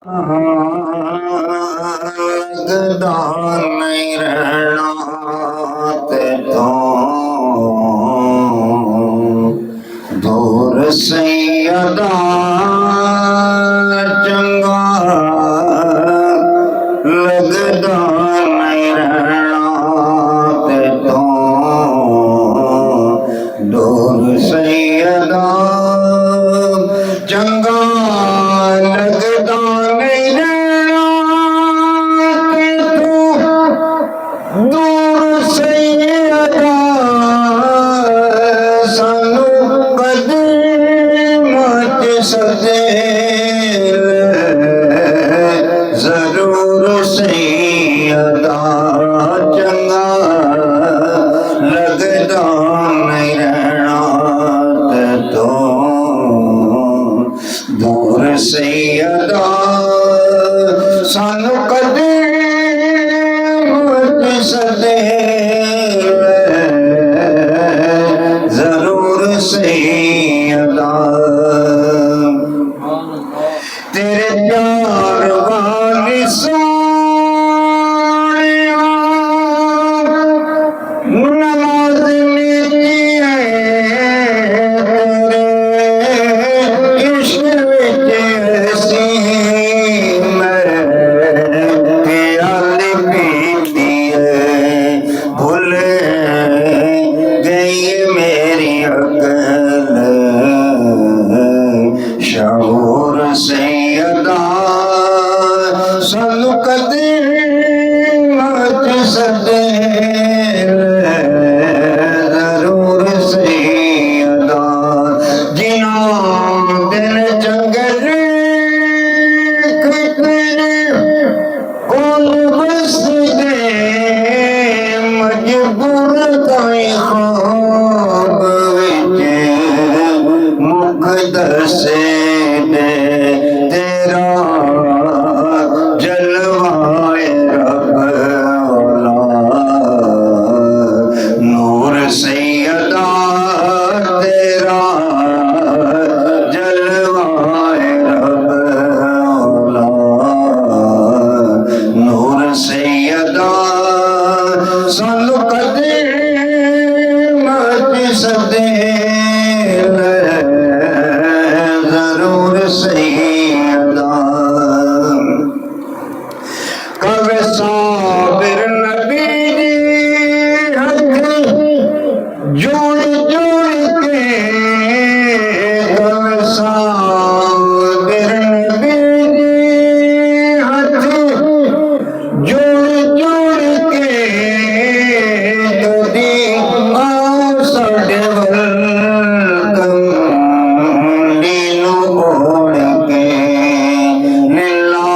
लगदा नहीं रहना ते तो दूर सैयदा चंगा लगदा नहीं रहना ते तो दूर सैयदा चंगा लगदा नहीं रहना ते तो दूर सैयदा सानू कदीमत सदे जरूर सैयदा चंगा लगदा नहीं रहना ते तो दूर सैयदा सानू कदीमत सदे जरूर सैयदा तेरे प्यार वाली सोनिया नमाज नीती है तेरे इश्क विच ऐसी मैं प्याली पीती है भूल गई मेरी अकल शऊर सैयदा सानू कदीमत सदे जरूर सैयदा जिन्हों दिन जंगल कोल बसदे मजबूर ताई ख्वाब विच मुख दसे दे तेरा जलवाए रब औला नूर सैयदा तेरा जलवाए रब औला नूर सैयदा सानू कदीमत सदे जरूर सैयदा कवे साबिर नबी दी हथ जोड़ जोड़ के कवे साबिर नबी दी हथ जोड़ जोड़ के कदी आओ साडे वल कंडी नू ओढ़ के लीला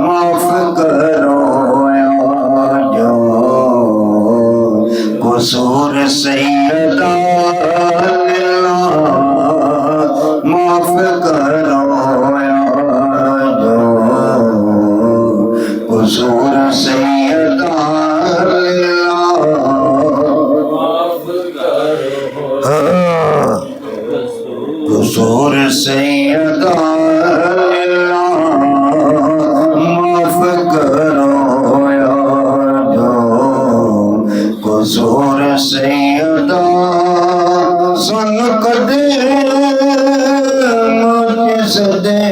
माफ करो जो कसूर सैयदा लीला माफ करो जो कसूर सैयदा लीला कसूर सैयदा लीला माफ करो जो कसूर सैयदा सानू कदीमत सदे